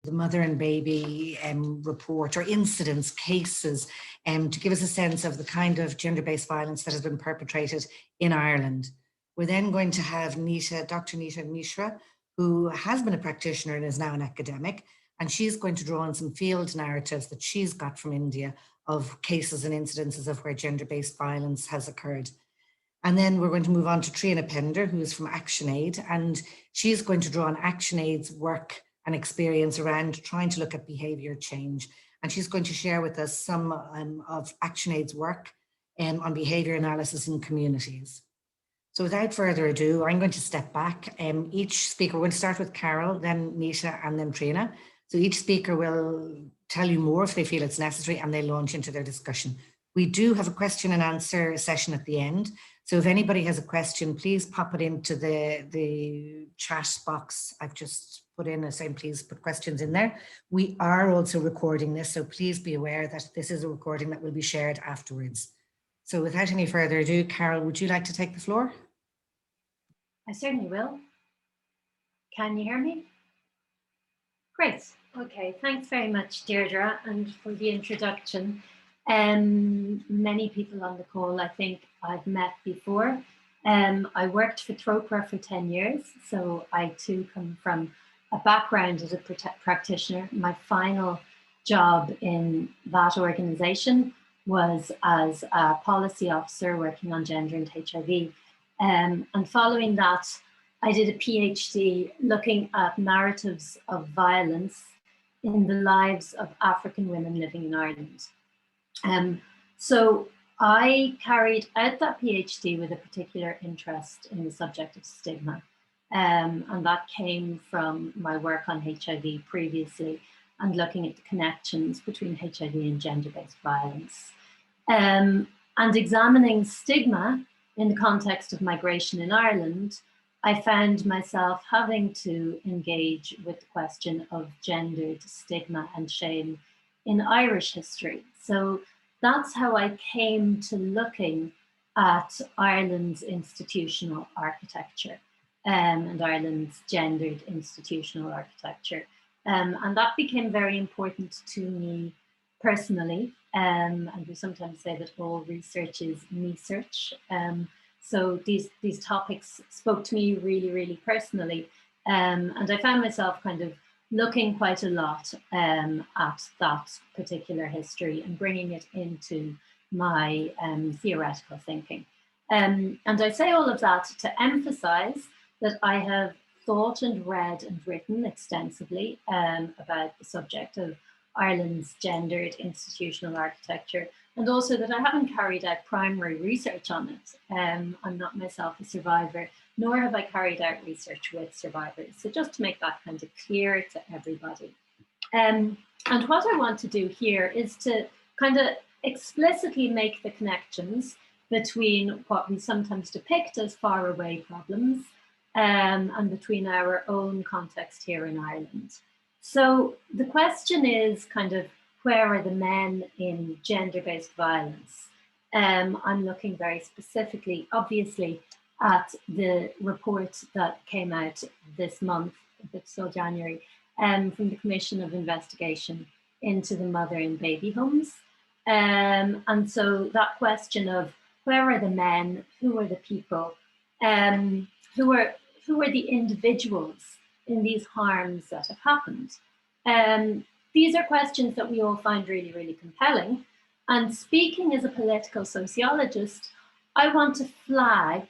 the mother and baby report or incidents, cases, to give us a sense of the kind of gender-based violence that has been perpetrated in Ireland. We're then going to have Dr. Nita Mishra, who has been a practitioner and is now an academic, and she's going to draw on some field narratives that she's got from India of cases and incidences of where gender-based violence has occurred. And then we're going to move on to Triona Pender, who is from ActionAid, and she's going to draw on ActionAid's work and experience around trying to look at behaviour change. And she's going to share with us some of ActionAid's work on behaviour analysis in communities. So without further ado, I'm going to step back. Each speaker, we're going to start with Carol, then Nita, and then Triona. So each speaker will tell you more if they feel it's necessary, and they launch into their discussion. We do have a question and answer session at the end. So if anybody has a question, please pop it into the chat box I've just put in, saying please put questions in there. We are also recording this, so please be aware that this is a recording that will be shared afterwards. So without any further ado, Carol, would you like to take the floor? I certainly will. Can you hear me? Great. Okay, thanks very much, Deirdre, and for the introduction. Many people on the call I think I've met before. I worked for Tropa for 10 years, so I too come from a background as a practitioner. My final job in that organisation was as a policy officer working on gender and HIV. And following that, I did a PhD looking at narratives of violence in the lives of African women living in Ireland. So I carried out that PhD with a particular interest in the subject of stigma. And that came from my work on HIV previously and looking at the connections between HIV and gender-based violence. And examining stigma in the context of migration in Ireland, I found myself having to engage with the question of gendered stigma and shame in Irish history. So that's how I came to looking at Ireland's institutional architecture and Ireland's gendered institutional architecture. And that became very important to me personally. And we sometimes say that all research is me-search. So these topics spoke to me really, really personally. And I found myself kind of looking quite a lot at that particular history and bringing it into my theoretical thinking. And I say all of that to emphasize that I have thought and read and written extensively about the subject of Ireland's gendered institutional architecture, and also that I haven't carried out primary research on it. I'm not myself a survivor, nor have I carried out research with survivors. So just to make that kind of clear to everybody. And what I want to do here is to kind of explicitly make the connections between what we sometimes depict as faraway problems and between our own context here in Ireland. So the question is kind of, where are the men in gender-based violence? I'm looking very specifically, obviously, at the report that came out this month, so January, from the Commission of Investigation into the Mother and Baby Homes. And so that question of where are the men, who are the people, who are the individuals in these harms that have happened? These are questions that we all find really, really compelling. And speaking as a political sociologist, I want to flag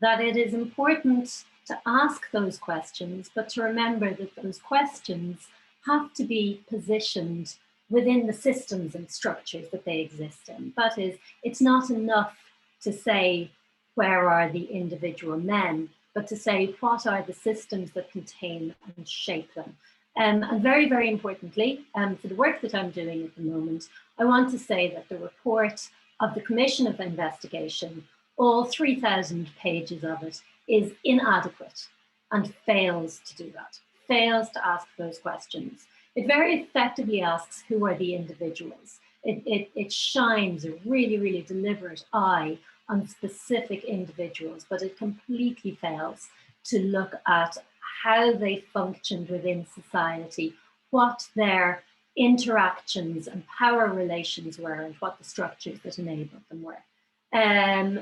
that it is important to ask those questions, but to remember that those questions have to be positioned within the systems and structures that they exist in. That is, it's not enough to say, where are the individual men, but to say, what are the systems that contain and shape them? And very, very importantly, for the work that I'm doing at the moment, I want to say that the report of the Commission of Investigation, all 3,000 pages of it, is inadequate and fails to do that, fails to ask those questions. It very effectively asks, who are the individuals? It shines a really, really deliberate eye on specific individuals, but it completely fails to look at how they functioned within society what their interactions and power relations were and what the structures that enabled them were.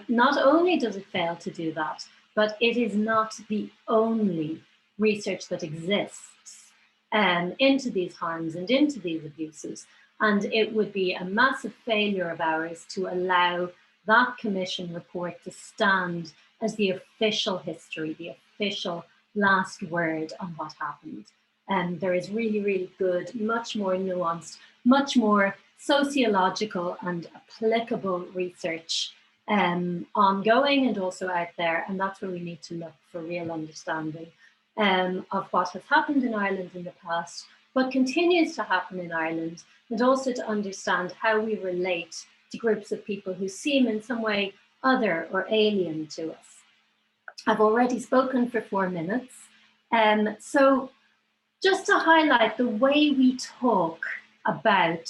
Not only does it fail to do that, but it is not the only research that exists into these harms and into these abuses. And it would be a massive failure of ours to allow that commission report to stand as the official history, the official last word on what happened. And there is really, really good, much more nuanced, much more sociological and applicable research ongoing and also out there. And that's where we need to look for real understanding of what has happened in Ireland in the past, what continues to happen in Ireland, and also to understand how we relate to groups of people who seem in some way other or alien to us. I've already spoken for 4 minutes. So just to highlight the way we talk about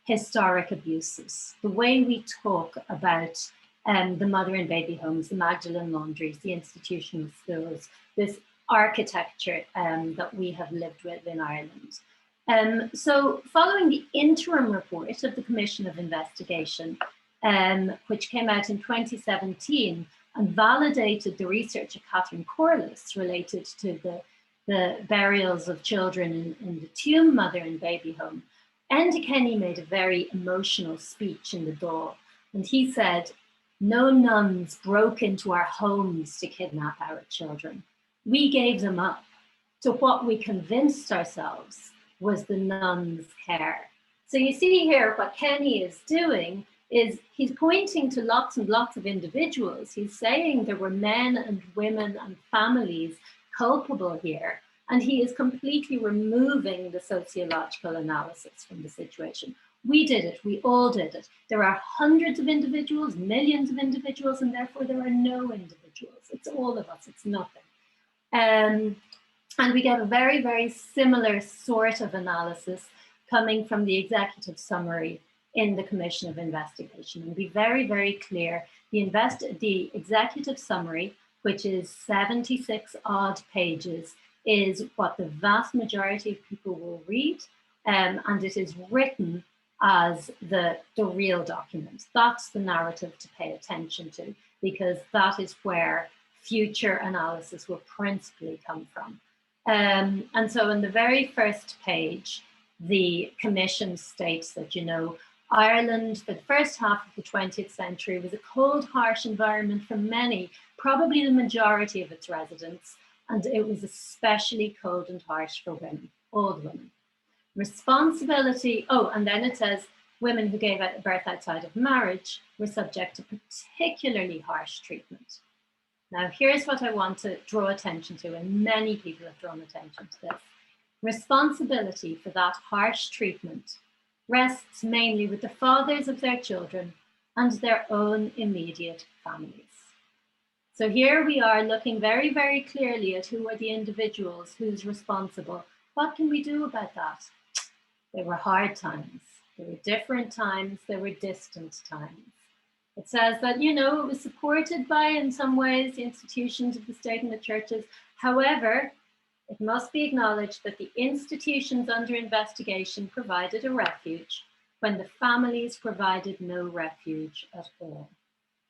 historic abuses, the way we talk about the mother and baby homes, the Magdalen laundries, the institutional schools, this architecture that we have lived with in Ireland. So following the interim report of the Commission of Investigation, which came out in 2017 and validated the research of Catherine Corliss related to the burials of children in the Tuam mother and baby home, Enda Kenny made a very emotional speech in the Dáil, and he said, "No nuns broke into our homes to kidnap our children. We gave them up to what we convinced ourselves was the nuns' care." So you see here what Kenny is doing is he's pointing to lots and lots of individuals. He's saying there were men and women and families culpable here, and he is completely removing the sociological analysis from the situation. We did it, we all did it. There are hundreds of individuals, millions of individuals, and therefore there are no individuals. It's all of us, it's nothing. And we get a very, very similar sort of analysis coming from the executive summary in the Commission of Investigation. And be very, very clear, the executive summary, which is 76 odd pages, is what the vast majority of people will read, and it is written as the real document. That's the narrative to pay attention to, because that is where future analysis will principally come from. And so in the very first page, the Commission states that, you know, Ireland for the first half of the 20th century was a cold, harsh environment for many, probably the majority of its residents, and it was especially cold and harsh for women, all the women. Responsibility, and then it says, women who gave birth outside of marriage were subject to particularly harsh treatment. Now, here's what I want to draw attention to, and many people have drawn attention to this. Responsibility for that harsh treatment rests mainly with the fathers of their children and their own immediate families. So here we are looking very, very clearly at who are the individuals, who's responsible. What can we do about that? There were hard times, there were different times, there were distant times. It says that, you know, it was supported by, in some ways, the institutions of the state and the churches. However, it must be acknowledged that the institutions under investigation provided a refuge when the families provided no refuge at all.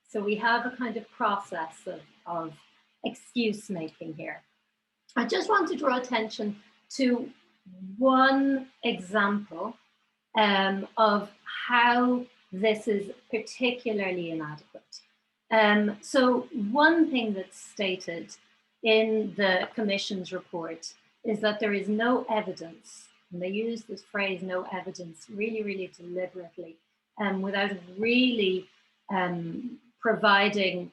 So we have a kind of process of excuse making here. I just want to draw attention to one example of how this is particularly inadequate. So one thing that's stated in the Commission's report is that there is no evidence, and they use this phrase, no evidence, really, really deliberately, without really providing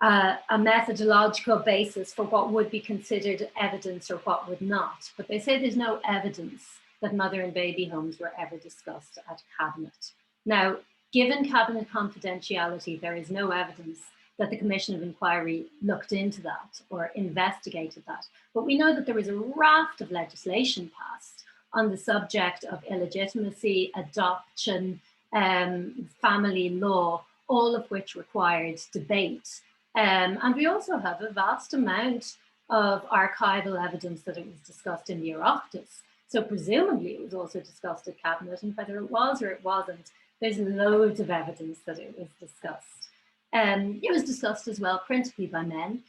a methodological basis for what would be considered evidence or what would not. But they say there's no evidence that mother and baby homes were ever discussed at Cabinet. Now, given Cabinet confidentiality, there is no evidence that the Commission of Inquiry looked into that or investigated that. But we know that there was a raft of legislation passed on the subject of illegitimacy, adoption, family law, all of which required debate. And we also have a vast amount of archival evidence that it was discussed in the Oireachtas. So presumably it was also discussed at Cabinet, and whether it was or it wasn't, there's loads of evidence that it was discussed. It was discussed as well, principally by men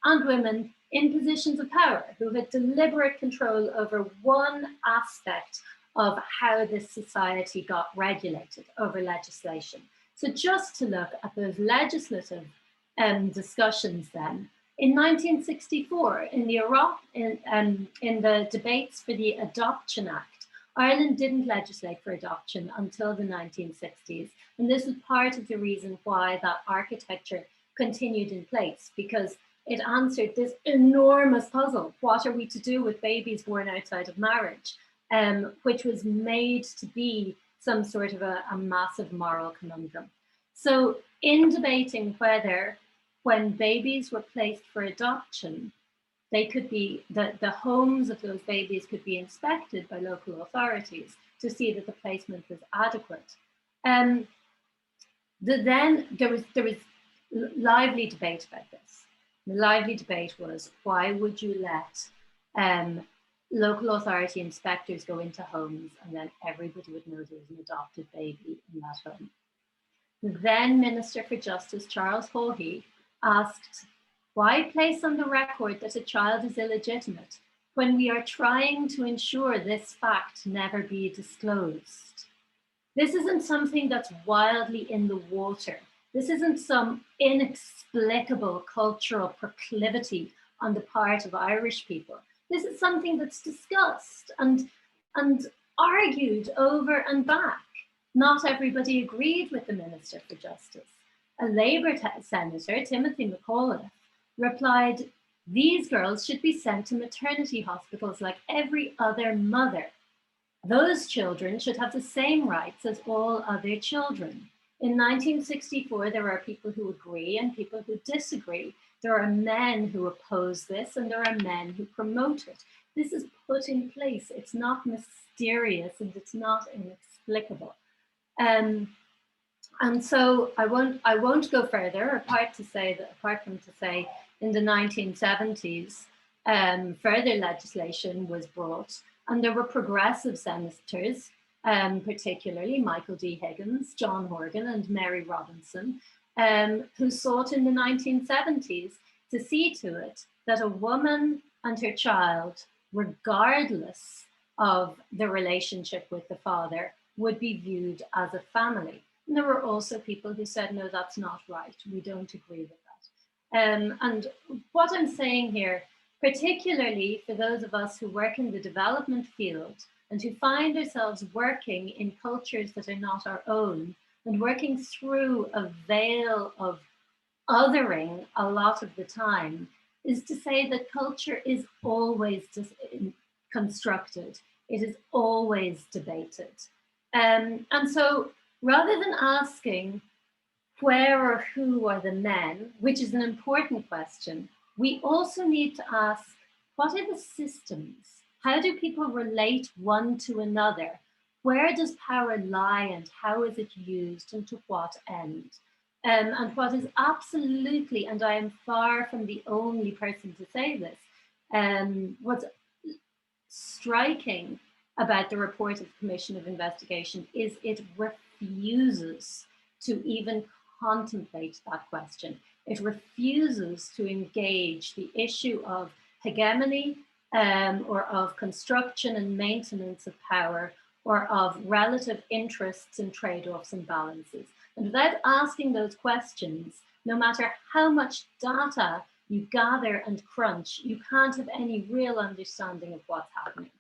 and women in positions of power who had deliberate control over one aspect of how this society got regulated over legislation. So just to look at those legislative discussions then, in 1964, in the debates for the Adoption Act, Ireland didn't legislate for adoption until the 1960s. And this was part of the reason why that architecture continued in place, because it answered this enormous puzzle. What are we to do with babies born outside of marriage? Which was made to be some sort of a massive moral conundrum. So in debating whether, when babies were placed for adoption, they could be, the homes of those babies could be inspected by local authorities to see that the placement was adequate. Then there was lively debate about this. The lively debate was, why would you let local authority inspectors go into homes and then everybody would know there was an adopted baby in that home? The then Minister for Justice, Charles Haughey, asked, why place on the record that a child is illegitimate when we are trying to ensure this fact never be disclosed? This isn't something that's wildly in the water. This isn't some inexplicable cultural proclivity on the part of Irish people. This is something that's discussed and argued over and back. Not everybody agreed with the Minister for Justice. A Labour senator, Timothy McAuliffe, replied, these girls should be sent to maternity hospitals like every other mother. Those children should have the same rights as all other children. In 1964, there are people who agree and people who disagree. There are men who oppose this and there are men who promote it. This is put in place. It's not mysterious and it's not inexplicable. And so I won't go further, apart from to say in the 1970s, further legislation was brought, and there were progressive senators, particularly Michael D. Higgins, John Horgan, and Mary Robinson, who sought in the 1970s to see to it that a woman and her child, regardless of the relationship with the father, would be viewed as a family. And there were also people who said, no, that's not right. We don't agree with that. And what I'm saying here, particularly for those of us who work in the development field and who find ourselves working in cultures that are not our own and working through a veil of othering a lot of the time, is to say that culture is always constructed. It is always debated. And so rather than asking where or who are the men, which is an important question, we also need to ask, what are the systems? How do people relate one to another? Where does power lie and how is it used and to what end? And what is absolutely, and I am far from the only person to say this, what's striking about the report of the Commission of Investigation is it refuses to even contemplate that question. It refuses to engage the issue of hegemony or of construction and maintenance of power or of relative interests and trade-offs and balances. And without asking those questions, no matter how much data you gather and crunch, you can't have any real understanding of what's happening.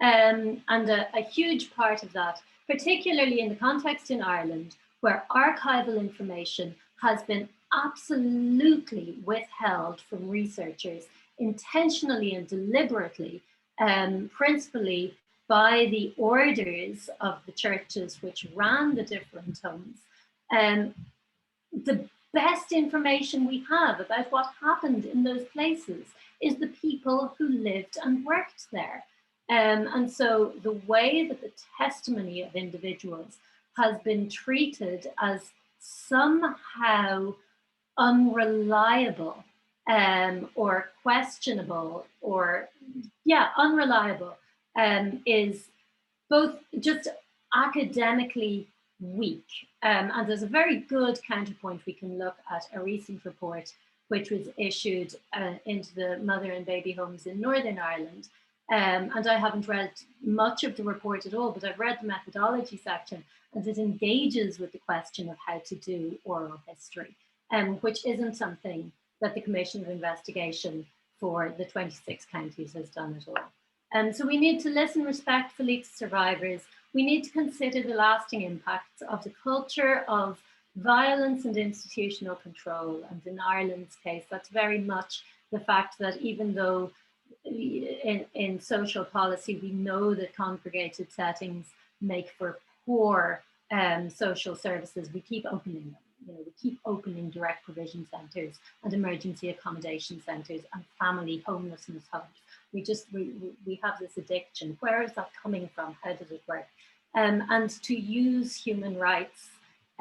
And a huge part of that, particularly in the context in Ireland, where archival information has been absolutely withheld from researchers intentionally and deliberately, principally by the orders of the churches which ran the different homes. The best information we have about what happened in those places is the people who lived and worked there. And so the way that the testimony of individuals has been treated as somehow unreliable or questionable or, yeah, unreliable is both just academically weak. And there's a very good counterpoint. We can look at a recent report which was issued into the mother and baby homes in Northern Ireland. And I haven't read much of the report at all, but I've read the methodology section, and it engages with the question of how to do oral history, which isn't something that the Commission of Investigation for the 26 counties has done at all. So we need to listen respectfully to survivors. We need to consider the lasting impacts of the culture of violence and institutional control. And in Ireland's case, that's very much the fact that even though in social policy, we know that congregated settings make for poor social services, we keep opening them. We keep opening direct provision centres and emergency accommodation centres and family homelessness hubs. We have this addiction. Where is that coming from? How does it work? And to use human rights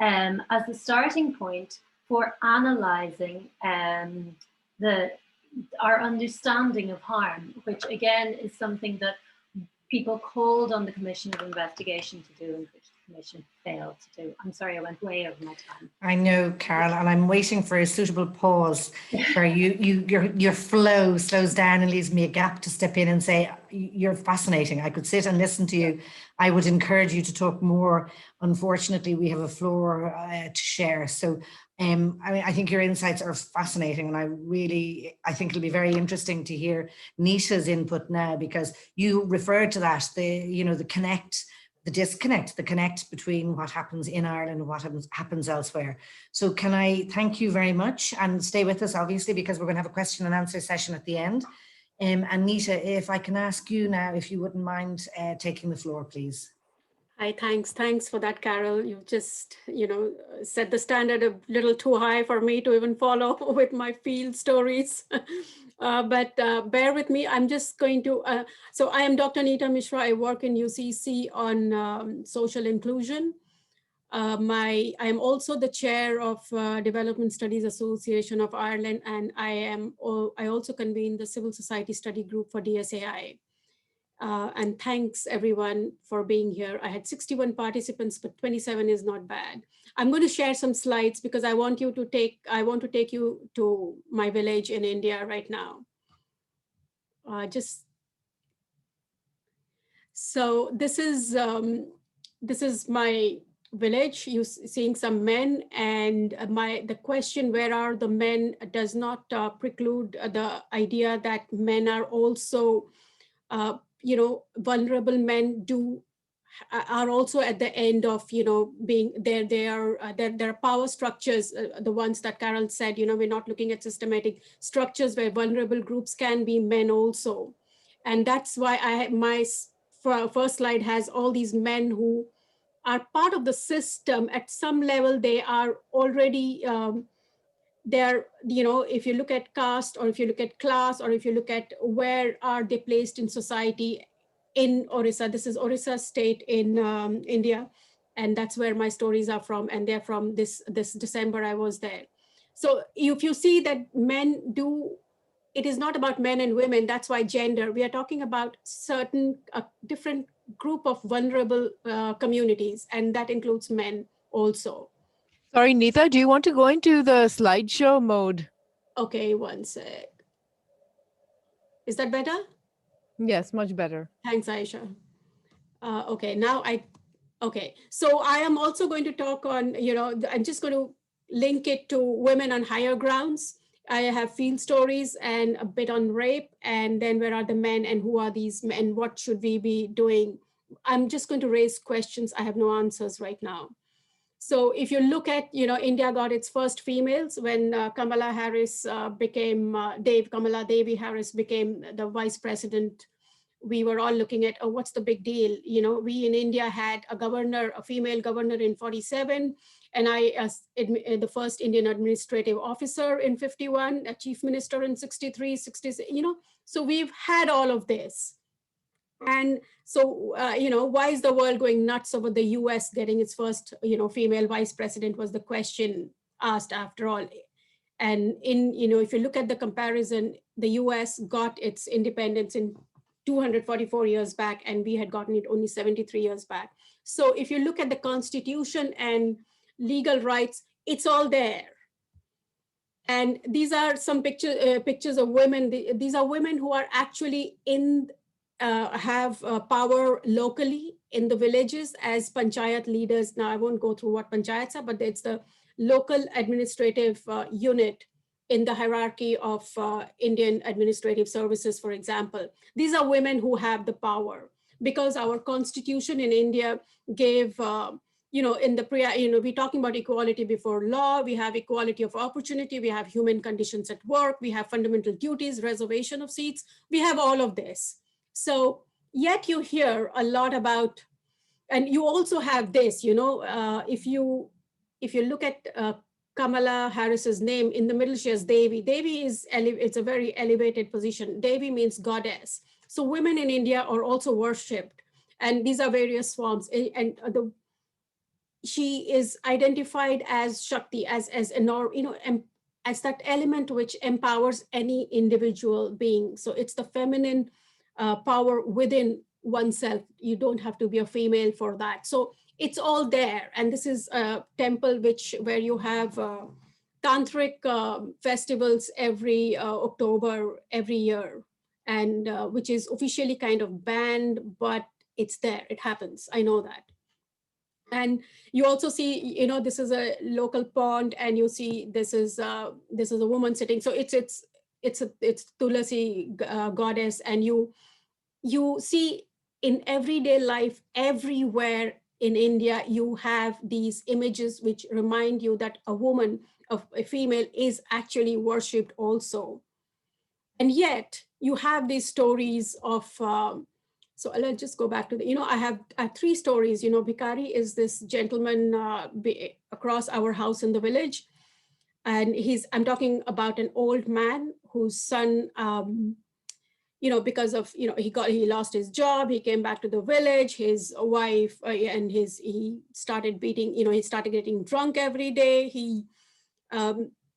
as the starting point for analysing our understanding of harm, which again is something that people called on the Commission of Investigation to do, and which the Commission failed to do. I'm sorry, I went way over my time. I know, Carol, and I'm waiting for a suitable pause where your flow slows down and leaves me a gap to step in and say, you're fascinating. I could sit and listen to you. I would encourage you to talk more. Unfortunately, we have a floor to share. So I think your insights are fascinating, and I think it'll be very interesting to hear Nita's input now, because you referred to that, the connect between what happens in Ireland and what happens elsewhere. So can I thank you very much, and stay with us, obviously, because we're going to have a question and answer session at the end. And Nita, if I can ask you now, if you wouldn't mind taking the floor, please. Hi, thanks for that, Carol. You've just, set the standard a little too high for me to even follow with my field stories. But bear with me. I'm just going to, so I am Dr. Nita Mishra. I work in UCC on social inclusion. I am also the chair of Development Studies Association of Ireland, and I also convene the Civil Society Study Group for DSAI. And thanks everyone for being here. I had 61 participants, but 27 is not bad. I'm going to share some slides because I want to take you to my village in India right now. So this is my village. You're seeing some men, and the question, where are the men, does not preclude the idea that men are also vulnerable. Men are also at the end of being there. There are power structures, the ones that Carol said. We're not looking at systematic structures where vulnerable groups can be men also, and that's why my first slide has all these men who are part of the system at some level. They are already if you look at caste, or if you look at class, or if you look at where are they placed in society in Orissa. This is Orissa state in India, and that's where my stories are from, and they're from this December I was there. So if you see that men do, it is not about men and women, that's why gender, we are talking about certain different group of vulnerable communities, and that includes men also. Sorry, Nita, do you want to go into the slideshow mode? Okay, one sec. Is that better? Yes, much better. Thanks, Aisha. Okay, okay. So I am also going to talk on, I'm just going to link it to women on higher grounds. I have field stories and a bit on rape, and then where are the men and who are these men? What should we be doing? I'm just going to raise questions. I have no answers right now. So if you look at, India got its first females when Kamala Devi Harris became the vice president. We were all looking at, oh, what's the big deal? We in India had a female governor in 47, and the first Indian administrative officer in 51, a chief minister in 63, 66, so we've had all of this. And so, why is the world going nuts over the US getting its first, female vice president was the question asked after all. And if you look at the comparison, the US got its independence in 244 years back, and we had gotten it only 73 years back. So if you look at the Constitution and legal rights, it's all there. And these are some pictures of women. These are women who are actually have power locally in the villages as panchayat leaders. Now, I won't go through what panchayats are, but it's the local administrative unit in the hierarchy of Indian administrative services, for example. These are women who have the power, because our constitution in India gave, in the we're talking about equality before law, we have equality of opportunity, we have human conditions at work, we have fundamental duties, reservation of seats, we have all of this. So yet you hear a lot about, and you also have this, if you look at Kamala Harris's name, in the middle she has Devi. Devi it's a very elevated position. Devi means goddess. So women in India are also worshipped, and these are various forms. And she is identified as Shakti, as that element which empowers any individual being. So it's the feminine power within oneself. You don't have to be a female for that. So it's all there. And this is a temple where you have tantric festivals every October every year, and which is officially kind of banned, but it's there, it happens, I know that. And you also see, this is a local pond, and you see this is a woman sitting. So it's Tulasi goddess, and you see in everyday life everywhere in India, you have these images which remind you that a woman, a female, is actually worshipped also. And yet you have these stories of, so let's just go back to I have 3 stories. Bhikari is this gentleman across our house in the village. And I'm talking about an old man whose son, because of, he lost his job, he came back to the village, his wife and he started beating, he started getting drunk every day.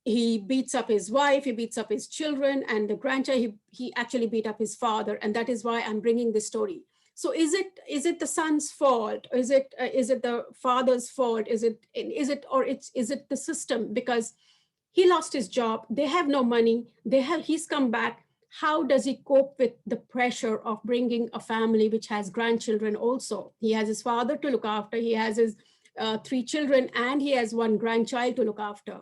He beats up his wife, he beats up his children, and the grandchild, he actually beat up his father. And that is why I'm bringing this story. So is it the son's fault? Is it the father's fault? Is it the system? Because he lost his job, they have no money, he's come back. How does he cope with the pressure of bringing a family which has grandchildren also? He has his father to look after, he has his 3 children, and he has 1 grandchild to look after.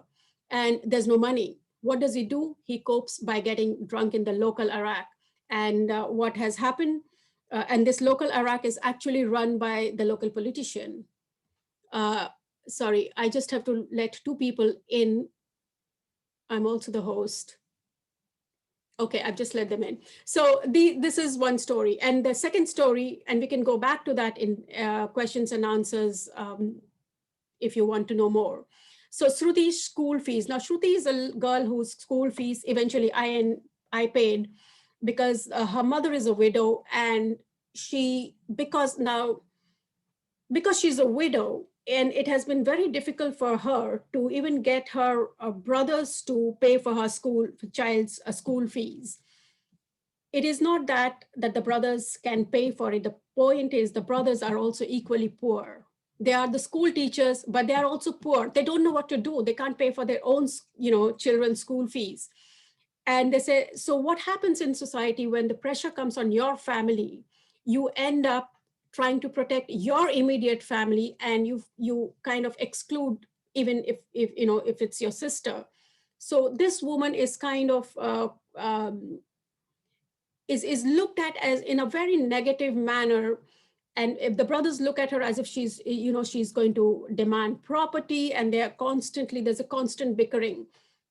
And there's no money. What does he do? He copes by getting drunk in the local Iraq. And what has happened, and this local Iraq is actually run by the local politician. Sorry, I just have to let 2 people in. I'm also the host. Okay, I've just let them in. So this is one story. And the second story, and we can go back to that in questions and answers if you want to know more. So Shruti's school fees. Now, Shruti is a girl whose school fees eventually I paid, because her mother is a widow, and because she's a widow, and it has been very difficult for her to even get her brothers to pay for her child's school fees. It is not that the brothers can pay for it. The point is the brothers are also equally poor. They are the school teachers, but they are also poor. They don't know what to do. They can't pay for their own, children's school fees. And they say, so what happens in society when the pressure comes on your family? You end up trying to protect your immediate family, and you kind of exclude, even if it's your sister. So this woman is kind of is looked at as in a very negative manner. And if the brothers look at her as if she's going to demand property, and there's a constant bickering.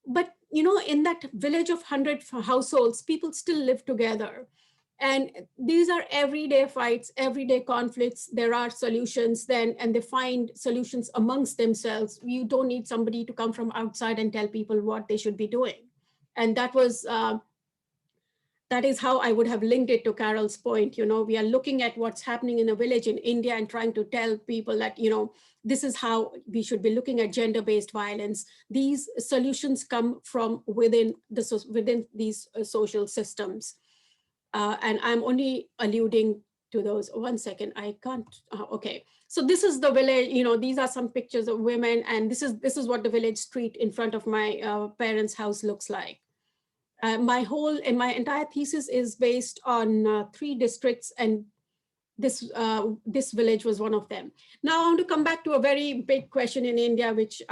But in that village of 100 households, people still live together. And these are everyday fights, everyday conflicts. There are solutions then, and they find solutions amongst themselves. You don't need somebody to come from outside and tell people what they should be doing. And that was that is how I would have linked it to Carol's point. You know, we are looking at what's happening in a village in India and trying to tell people that, you know, this is how we should be looking at gender-based violence. These solutions come from within these social systems. And I'm only alluding to those. One second, I can't, okay. So this is the village, you know, these are some pictures of women, and this is what the village street in front of my parents' house looks like. My entire thesis is based on 3 districts, and this village was one of them. Now I want to come back to a very big question in India, which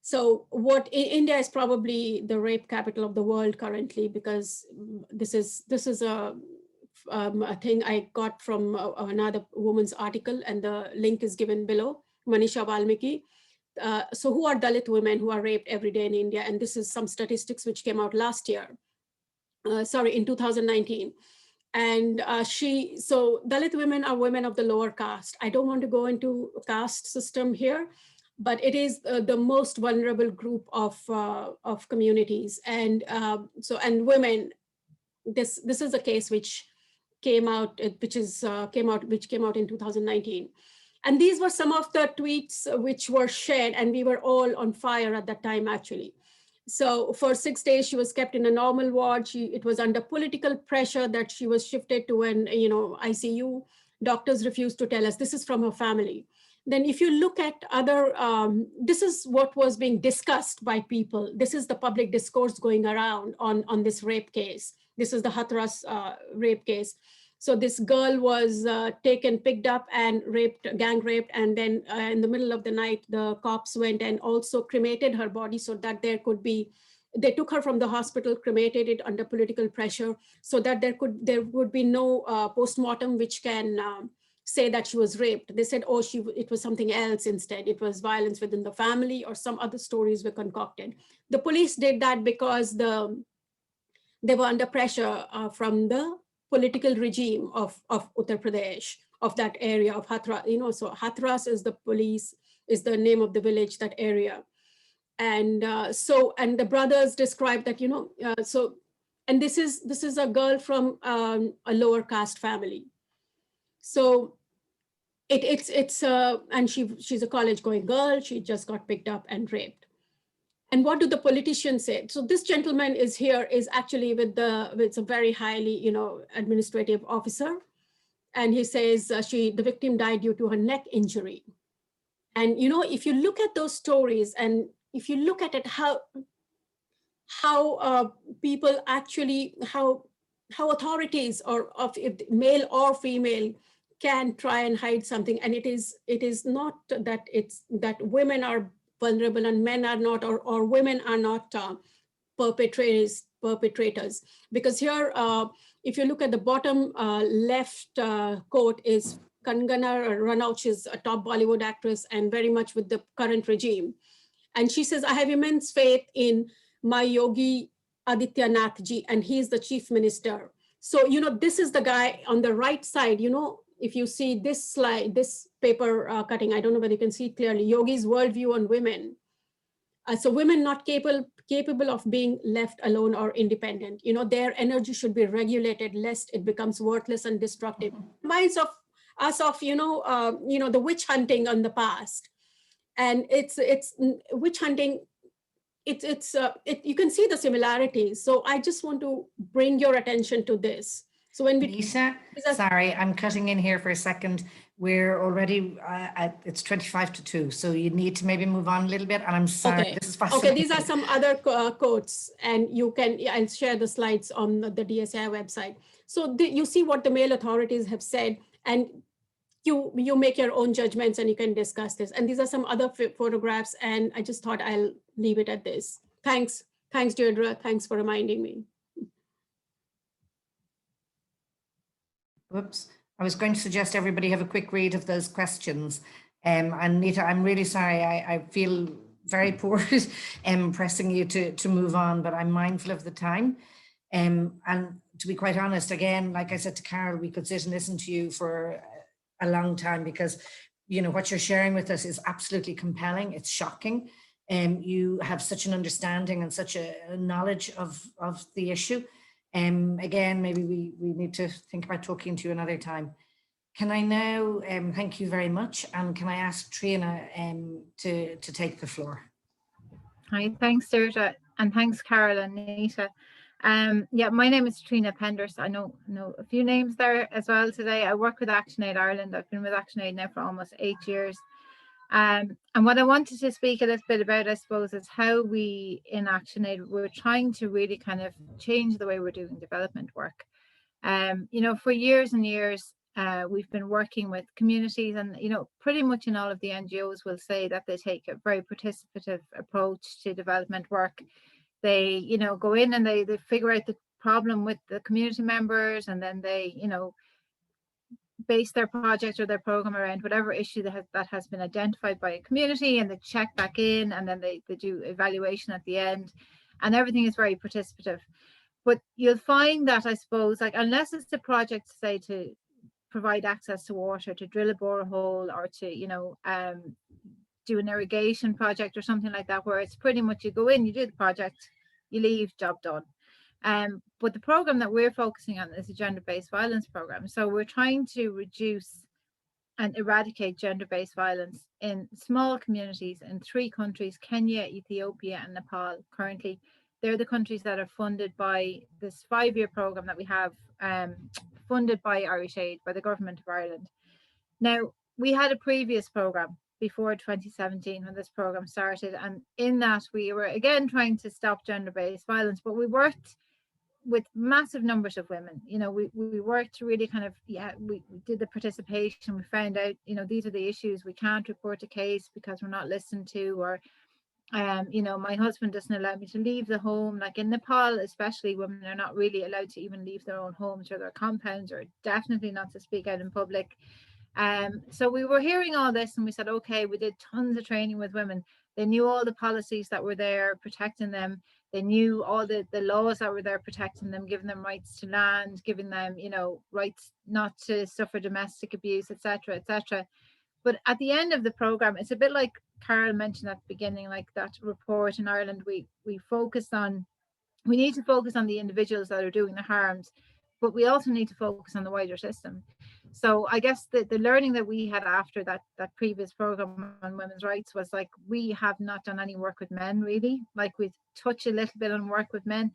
so what India is probably the rape capital of the world currently, because this is a thing I got from another woman's article, and the link is given below, Manisha Valmiki. So who are Dalit women who are raped every day in India? And this is some statistics which came out last year, in 2019. And so Dalit women are women of the lower caste. I don't want to go into caste system here, but it is the most vulnerable group of communities. And and women, this is a case which came out, came out in 2019. And these were some of the tweets which were shared, and we were all on fire at that time, actually. So for 6 days, she was kept in a normal ward. It was under political pressure that she was shifted to an ICU. Doctors refused to tell us. This is from her family. Then if you look at other, this is what was being discussed by people. This is the public discourse going around on this rape case. This is the Hathras rape case. So this girl was picked up and gang raped. And then in the middle of the night, the cops went and also cremated her body so that they took her from the hospital, cremated it under political pressure so that there would be no postmortem which can say that she was raped. They said, oh, it was something else instead. It was violence within the family, or some other stories were concocted. The police did that because they were under pressure from the political regime of Uttar Pradesh, of that area of Hathras. So Hathras is the name of the village, that area. And and the brothers described that, and this is a girl from a lower caste family. So and she's a college going girl. She just got picked up and raped. And what do the politicians say? So this gentleman is actually with a very highly, administrative officer. And he says the victim died due to her neck injury. And, if you look at those stories, and if you look at it, how people actually, how authorities, or if male or female, can try and hide something. And it is not that women are vulnerable and men are not, or women are not perpetrators. Because here, if you look at the bottom left quote, is Kangana Ranaut. She's a top Bollywood actress and very much with the current regime. And she says, I have immense faith in my Yogi Adityanath ji, and he's the chief minister. So, this is the guy on the right side, if you see this slide, this paper cutting, I don't know whether you can see it clearly, Yogi's worldview on women. So women not capable of being left alone or independent. Their energy should be regulated lest it becomes worthless and destructive. Reminds us of the witch hunting on the past, and it's witch hunting. You can see the similarities. So I just want to bring your attention to this. So when Nita, sorry, I'm cutting in here for a second. We're already it's 25 to 2, so you need to maybe move on a little bit. And I'm sorry, okay. This is fascinating. Okay, these are some other quotes, and I'll share the slides on the DSAI website. So you see what the male authorities have said, and you make your own judgments, and you can discuss this. And these are some other photographs, and I just thought I'll leave it at this. Thanks, Deirdre. Thanks for reminding me. Whoops. I was going to suggest everybody have a quick read of those questions. And Nita, I'm really sorry. I feel very poor pressing you to move on, but I'm mindful of the time. And to be quite honest, again, like I said to Carol, we could sit and listen to you for a long time, because what you're sharing with us is absolutely compelling. It's shocking. You have such an understanding and such a knowledge of the issue. Again, maybe we need to think about talking to you another time. Can I now thank you very much, and can I ask Triona to take the floor? Hi, thanks Deirdre, and thanks Carol and Nita. Yeah, my name is Triona Pender. I know a few names there as well today. I work with ActionAid Ireland. I've been with ActionAid now for almost 8 years. And what I wanted to speak a little bit about, I suppose, is how we in ActionAid, we're trying to really kind of change the way we're doing development work. You know, for years and years, we've been working with communities, and, you know, pretty much in all of the NGOs will say that they take a very participative approach to development work. They, you know, go in and they figure out the problem with the community members, and then they, you know, base their project or their program around whatever issue that has been identified by a community, and they check back in, and then they do evaluation at the end, and everything is very participative. But you'll find that, I suppose, like, unless it's a project, say, to provide access to water, to drill a borehole, or to, you know, do an irrigation project or something like that, where it's pretty much you go in, you do the project, you leave, job done. But the program that we're focusing on is a gender-based violence program. So we're trying to reduce and eradicate gender-based violence in small communities in 3 countries, Kenya, Ethiopia, and Nepal. Currently, they're the countries that are funded by this 5-year program that we have, funded by Irish Aid, by the government of Ireland. Now, we had a previous program before 2017 when this program started, and in that we were again trying to stop gender-based violence, but we worked with massive numbers of women. You know, we worked to really kind of, yeah, we did the participation. We found out, you know, these are the issues. We can't report a case because we're not listened to, or you know, my husband doesn't allow me to leave the home. Like in Nepal especially, women are not really allowed to even leave their own homes or their compounds, or definitely not to speak out in public. So we were hearing all this, and we said, okay, we did tons of training with women. They knew all the policies that were there protecting them. They knew all the laws that were there protecting them, giving them rights to land, giving them, you know, rights not to suffer domestic abuse, etc., etc. But at the end of the program, it's a bit like Carol mentioned at the beginning, like that report in Ireland, we need to focus on the individuals that are doing the harms, but we also need to focus on the wider system. So I guess the learning that we had after that previous program on women's rights was, like, we have not done any work with men, really. Like, we've touched a little bit on work with men.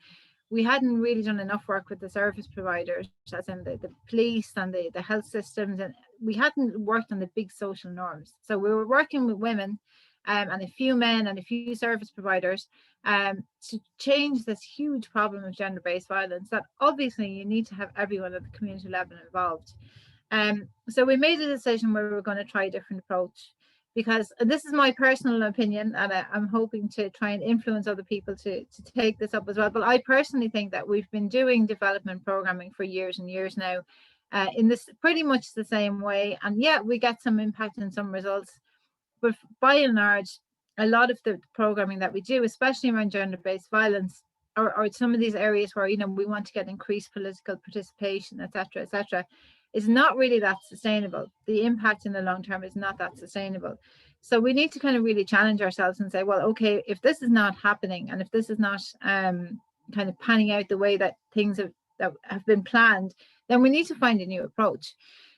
We hadn't really done enough work with the service providers, as in the police and the health systems, and we hadn't worked on the big social norms. So we were working with women and a few men and a few service providers to change this huge problem of gender-based violence, that obviously you need to have everyone at the community level involved. So we made a decision where we were going to try a different approach, because, and this is my personal opinion, and I'm hoping to try and influence other people to take this up as well. But I personally think that we've been doing development programming for years and years now in this pretty much the same way. And yeah, we get some impact and some results, but by and large, a lot of the programming that we do, especially around gender-based violence, or some of these areas where, you know, we want to get increased political participation, etc., is not really that sustainable. The impact in the long term is not that sustainable. So we need to kind of really challenge ourselves and say, well, okay, if this is not happening, and if this is not kind of panning out the way that things that have been planned, then we need to find a new approach.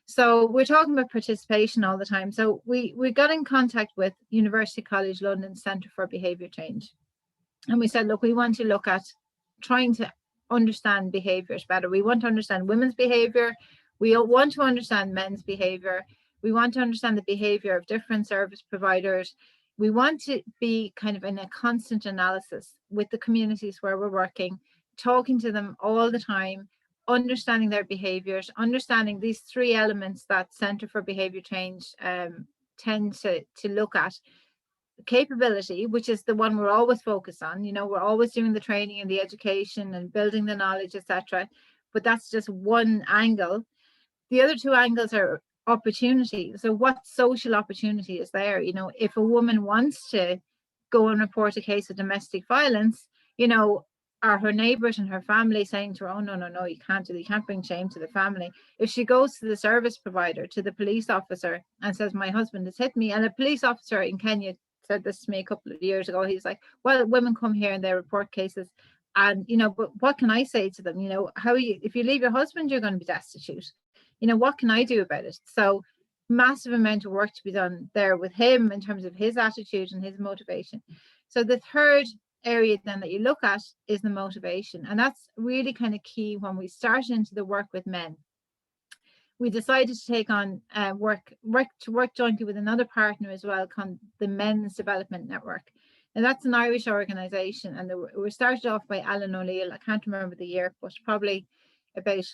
So we're talking about participation all the time. So we got in contact with University College London Centre for Behaviour Change. And we said, look, we want to look at trying to understand behaviours better. We want to understand women's behaviour. We want to understand men's behaviour. We want to understand the behaviour of different service providers. We want to be kind of in a constant analysis with the communities where we're working, talking to them all the time, understanding their behaviours, understanding these 3 elements that Centre for Behaviour Change tend to look at. Capability, which is the one we're always focused on. You know, we're always doing the training and the education and building the knowledge, etc. But that's just one angle. The other 2 angles are opportunity. So what social opportunity is there? You know, if a woman wants to go and report a case of domestic violence, you know, are her neighbours and her family saying to her, oh, no, you can't do that, you can't bring shame to the family? If she goes to the service provider, to the police officer, and says, my husband has hit me, and a police officer in Kenya said this to me a couple of years ago. He's like, well, women come here and they report cases, and but what can I say to them? If you leave your husband, you're going to be destitute. What can I do about it? So massive amount of work to be done there with him in terms of his attitude and his motivation. So the third area then that you look at is the motivation, and that's really kind of key. When we started into the work with men, we decided to take on work jointly with another partner as well, called the Men's Development Network. And that's an Irish organisation, and we started off by Alan O'Neill. I can't remember the year, but probably about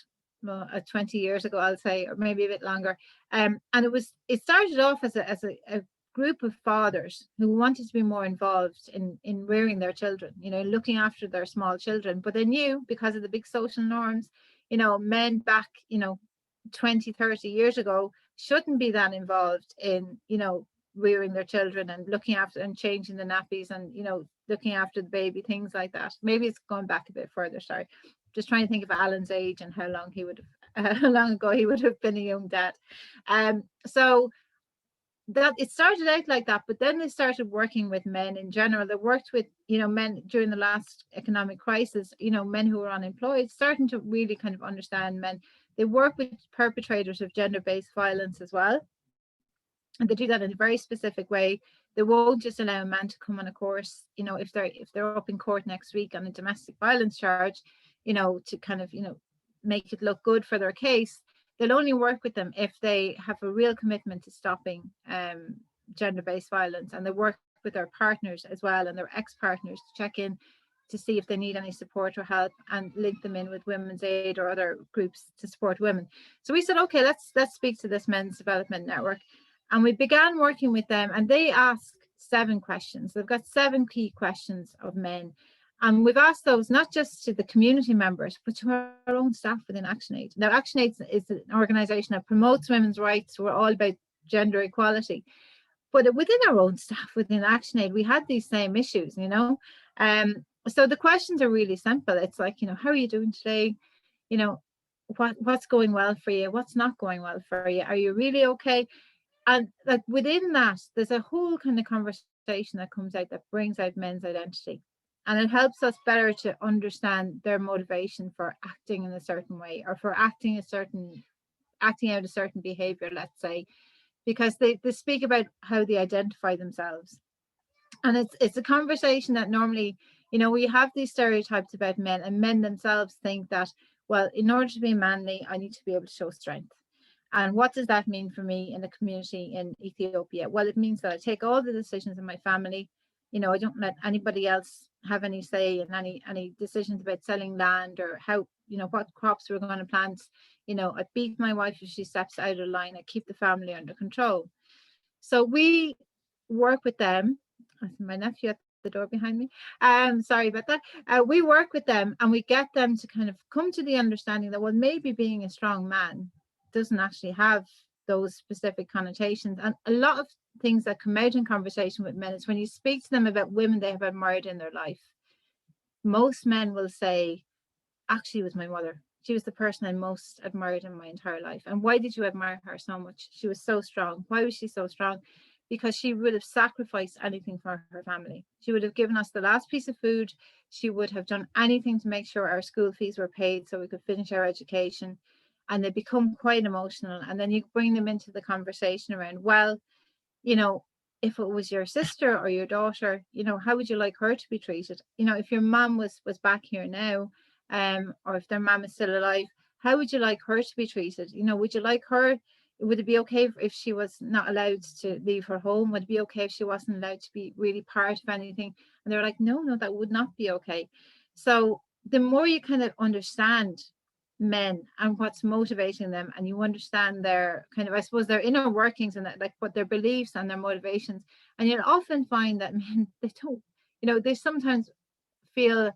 20 years ago, I'll say, or maybe a bit longer. And it started off as a group of fathers who wanted to be more involved in rearing their children, looking after their small children. But they knew, because of the big social norms, men back, 20, 30 years ago shouldn't be that involved in, rearing their children and looking after and changing the nappies and, looking after the baby, things like that. Maybe it's going back a bit further, sorry. Just trying to think of Alan's age and how long ago he would have been a young dad. So that it started out like that, but then they started working with men in general. They worked with, men during the last economic crisis, men who were unemployed, starting to really kind of understand men. They work with perpetrators of gender-based violence as well. And they do that in a very specific way. They won't just allow a man to come on a course, if they're up in court next week on a domestic violence charge, to kind of, make it look good for their case. They'll only work with them if they have a real commitment to stopping gender-based violence, and they work with their partners as well and their ex-partners to check in to see if they need any support or help, and link them in with Women's Aid or other groups to support women. So we said, okay, let's speak to this Men's Development Network, and we began working with them. And they ask 7 questions. They've got 7 key questions of men. And we've asked those not just to the community members, but to our own staff within ActionAid. Now, ActionAid is an organisation that promotes women's rights. We're all about gender equality. But within our own staff within ActionAid, we had these same issues, So the questions are really simple. It's like, how are you doing today? What's going well for you? What's not going well for you? Are you really okay? And like within that, there's a whole kind of conversation that comes out that brings out men's identity. And it helps us better to understand their motivation for acting in a certain way, or for acting out a certain behavior, let's say, because they speak about how they identify themselves. And it's a conversation that normally, we have these stereotypes about men, and men themselves think that, well, in order to be manly, I need to be able to show strength. And what does that mean for me in the community in Ethiopia? Well, it means that I take all the decisions in my family. I don't let anybody else have any say in any decisions about selling land, or how, what crops we're going to plant. I beat my wife if she steps out of line. I keep the family under control. So we work with them. My nephew at the door behind me. Sorry about that. We work with them, and we get them to kind of come to the understanding that, well, maybe being a strong man doesn't actually have those specific connotations. And a lot of things that come out in conversation with men is when you speak to them about women they have admired in their life, most men will say, actually, it was my mother. She was the person I most admired in my entire life. And why did you admire her so much? She was so strong. Why was she so strong? Because she would have sacrificed anything for her family. She would have given us the last piece of food. She would have done anything to make sure our school fees were paid so we could finish our education. And they become quite emotional. And then you bring them into the conversation around, well, if it was your sister or your daughter, how would you like her to be treated? If your mom was back here now, or if their mom is still alive, how would you like her to be treated? Would you like her? Would it be okay if she was not allowed to leave her home? Would it be okay if she wasn't allowed to be really part of anything? And they're like, no, that would not be okay. So the more you kind of understand men and what's motivating them, and you understand their kind of, I suppose, their inner workings and that, like, what their beliefs and their motivations, and you'll often find that men, they don't, they sometimes feel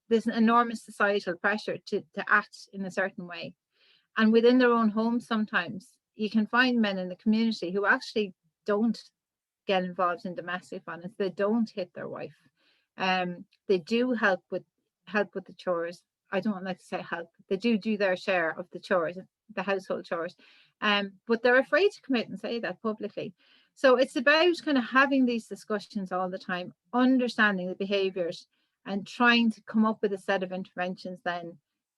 there's an enormous societal pressure to act in a certain way, and within their own homes sometimes you can find men in the community who actually don't get involved in domestic violence. They don't hit their wife. They do help with the chores. I don't like to say help. They do their share of the chores, the household chores. But they're afraid to come out and say that publicly. So it's about kind of having these discussions all the time, understanding the behaviors and trying to come up with a set of interventions then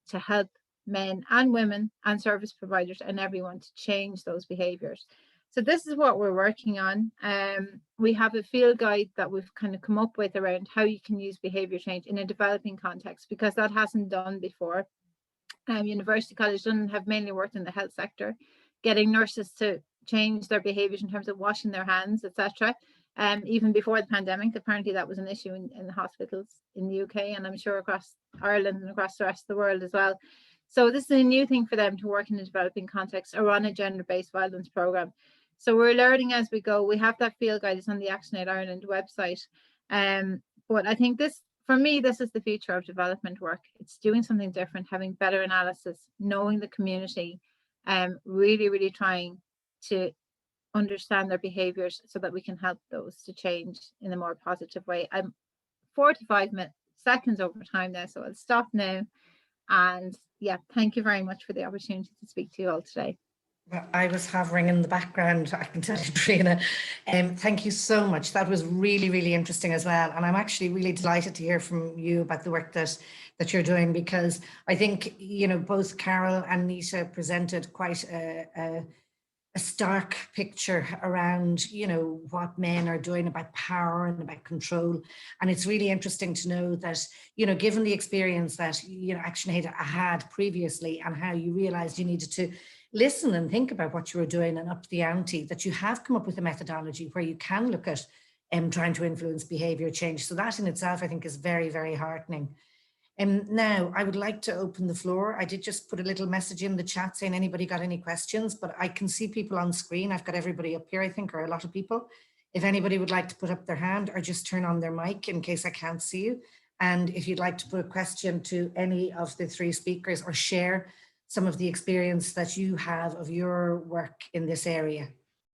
to help men and women and service providers and everyone to change those behaviors. So this is what we're working on. We have a field guide that we've kind of come up with around how you can use behavior change in a developing context, because that hasn't done before. University College London have mainly worked in the health sector, getting nurses to change their behaviors in terms of washing their hands, etc. Even before the pandemic, apparently that was an issue in the hospitals in the UK, and I'm sure across Ireland and across the rest of the world as well. So this is a new thing for them to work in a developing context or on a gender-based violence programme. So we're learning as we go. We have that field guide, it's on the ActionAid Ireland website. But I think this, for me, this is the future of development work. It's doing something different, having better analysis, knowing the community, really, really trying to understand their behaviours so that we can help those to change in a more positive way. I'm 45 seconds over time now, so I'll stop now. And yeah, thank you very much for the opportunity to speak to you all today. Well, I was hovering in the background, I can tell you, Triona. Thank you so much. That was really, really interesting as well. And I'm actually really delighted to hear from you about the work that you're doing, because I think, you know, both Carol and Nita presented quite a stark picture around, you know, what men are doing about power and about control. And it's really interesting to know that, you know, given the experience that, you know, ActionAid had previously and how you realized you needed to listen and think about what you were doing and up the ante, that you have come up with a methodology where you can look at trying to influence behavior change. So that in itself, I think, is very, very heartening. Now, I would like to open the floor. I did just put a little message in the chat saying anybody got any questions, but I can see people on screen. I've got everybody up here, I think, or a lot of people. If anybody would like to put up their hand or just turn on their mic in case I can't see you. And if you'd like to put a question to any of the three speakers or share some of the experience that you have of your work in this area.